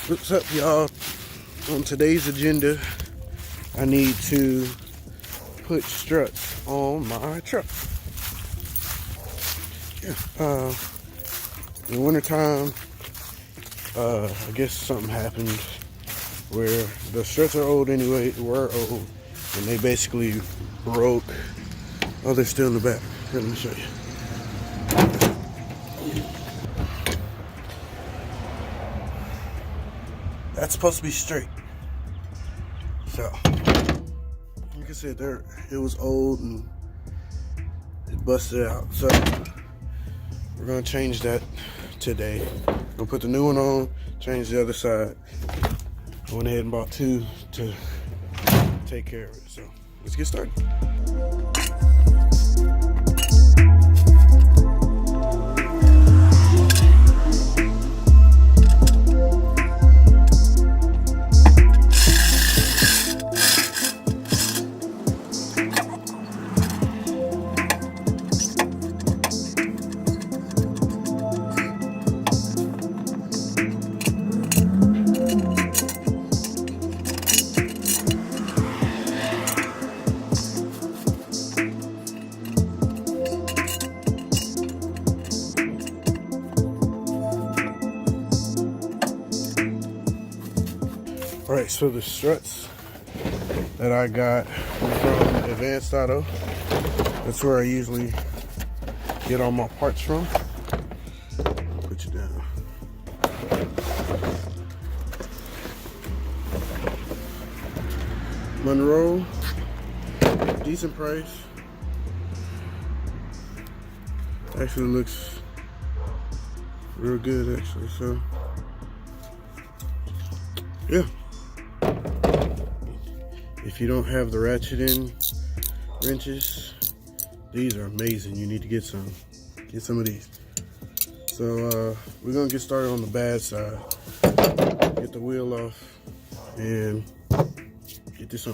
What's up, y'all? On today's agenda, I need to put struts on my truck. Yeah. In the wintertime, I guess something happened where the struts are old anyway, were old, and they basically broke. Oh, they're still in the back. Here, let me show you. That's supposed to be straight. So, like I said, it was old and it busted out. So, we're gonna change that today. Gonna put the new one on, change the other side. I went ahead and bought two to take care of it. So, let's get started. Alright, so the struts that I got from Advanced Auto, that's where I usually get all my parts from. Put you down. Monroe, decent price. Actually looks real good actually, so yeah. If you don't have the ratcheting wrenches, these are amazing. You need to get some. Get some of these. So we're gonna get started on the bad side. Get the wheel off and get this on.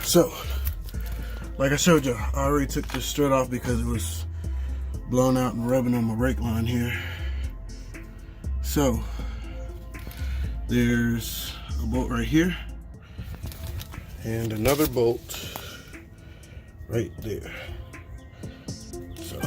So, like I showed you, I already took this strut off because it was blown out and rubbing on my brake line here. So, there's a bolt right here and another bolt right there. So,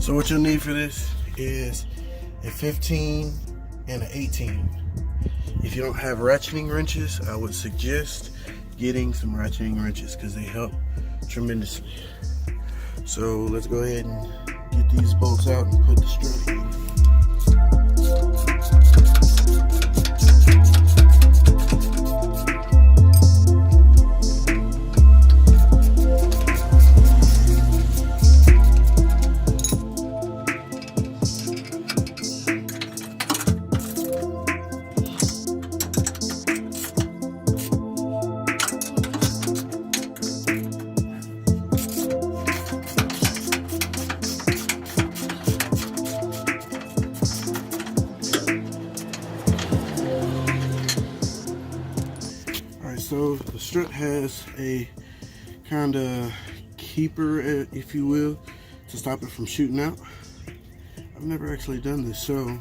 So what you'll need for this is a 15 and an 18. If you don't have ratcheting wrenches, I would suggest getting some ratcheting wrenches because they help tremendously. So let's go ahead and get these bolts out and put the strut in. So the strut has a kind of keeper, if you will, to stop it from shooting out. I've never actually done this, so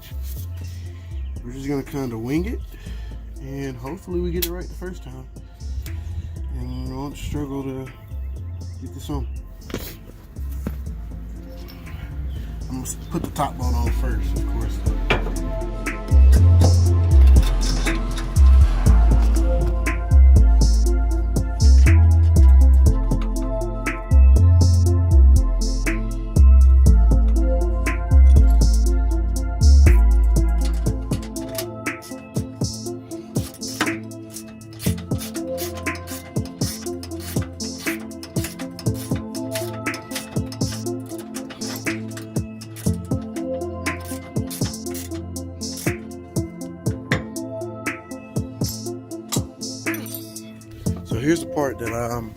we're just gonna kind of wing it, and hopefully we get it right the first time, and we won't struggle to get this on. gonna put the top bolt on first, of course. So here's the part that I'm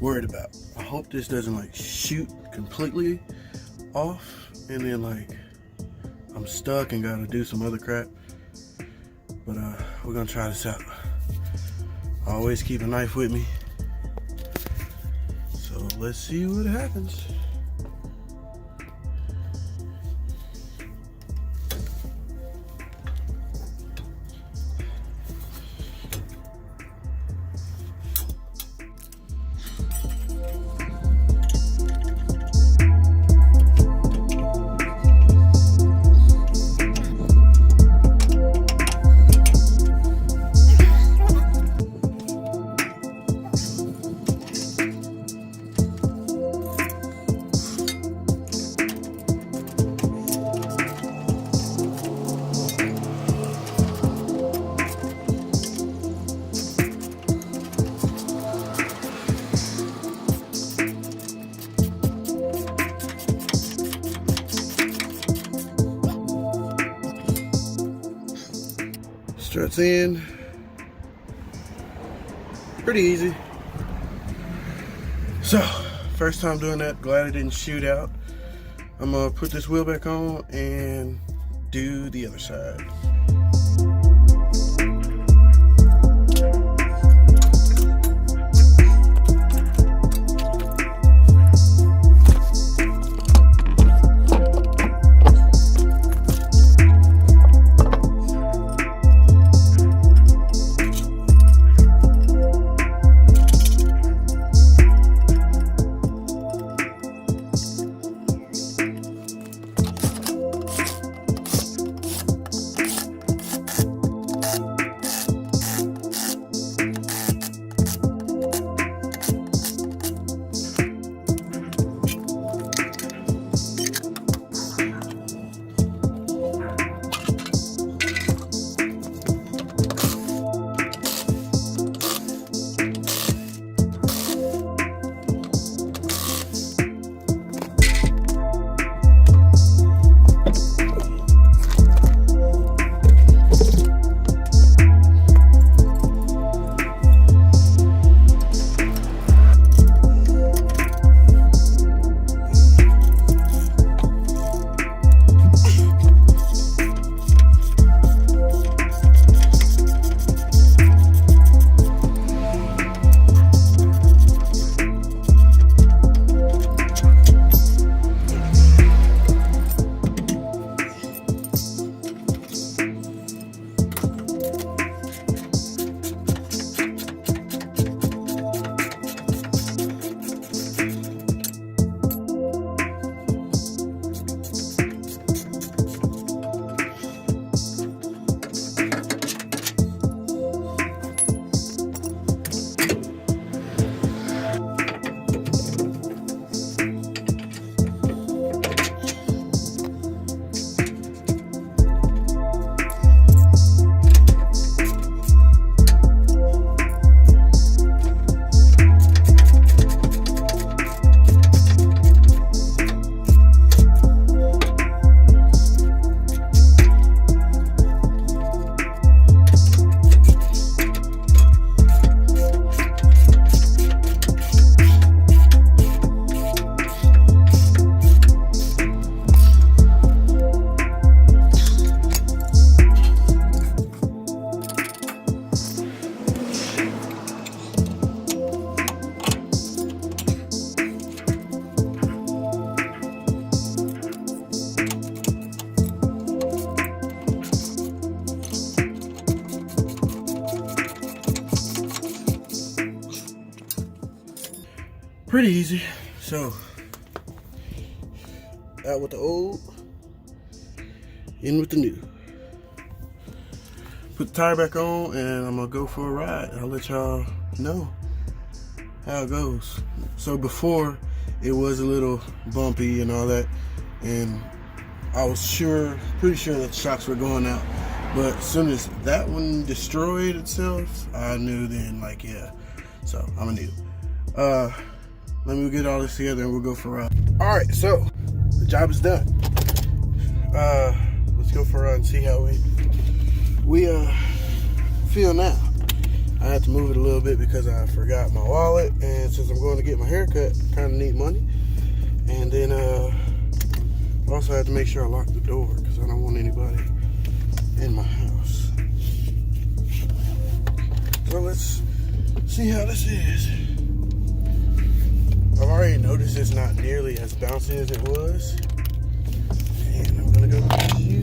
worried about. I hope this doesn't like shoot completely off and then like I'm stuck and gotta do some other crap. But we're gonna try this out. I always keep a knife with me. So let's see what happens. Struts in. Pretty easy. So, first time doing that, glad it didn't shoot out. I'm gonna put this wheel back on and do the other side. Pretty easy. So Out with the old, in with the new. Put the tire back on and I'm gonna go for a ride. I'll let y'all know how it goes. So before, it was a little bumpy and all that, and I was pretty sure that the shocks were going out. But as soon as that one destroyed itself, I knew then, like, yeah. So I'm a new. Let me get all this together and we'll go for a ride. All right, so the job is done. Let's go for a ride and see how we feel now. I had to move it a little bit because I forgot my wallet, and since I'm going to get my hair cut, I kind of need money. And then also had to make sure I lock the door because I don't want anybody in my house. So let's see how this is. I've already noticed it's not nearly as bouncy as it was. And I'm gonna go with you.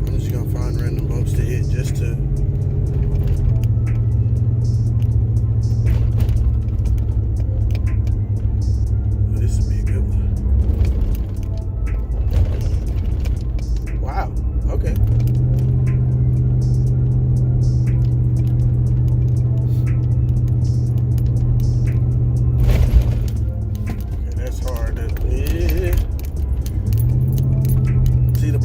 I'm just gonna find random bumps to hit just to. Oh, this would be a good one. Wow, okay.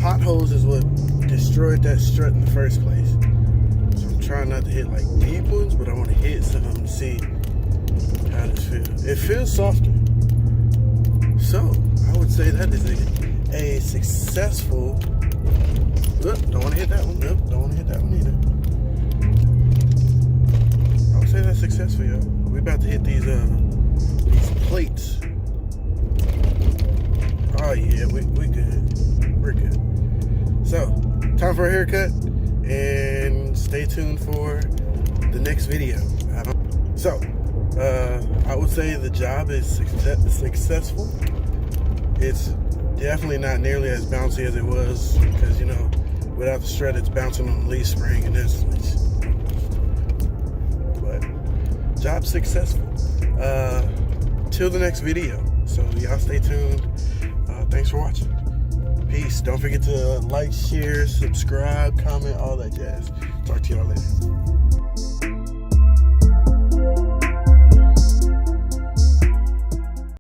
Potholes is what destroyed that strut in the first place. So I'm trying not to hit like deep ones, but I want to hit some to see how this feels. It feels softer. So I would say that is a successful. Don't want to hit that one. Nope, don't want to hit that one either. I would say that's successful, y'all. We about to hit these plates. Oh yeah, we good. We're good. So, time for a haircut, and stay tuned for the next video. I would say the job is successful. It's definitely not nearly as bouncy as it was because, you know, without the strut, it's bouncing on the leaf spring and this. But job successful. Till the next video. So y'all stay tuned. Thanks for watching. Peace. Don't forget to like, share, subscribe, comment, all that jazz. Talk to y'all later.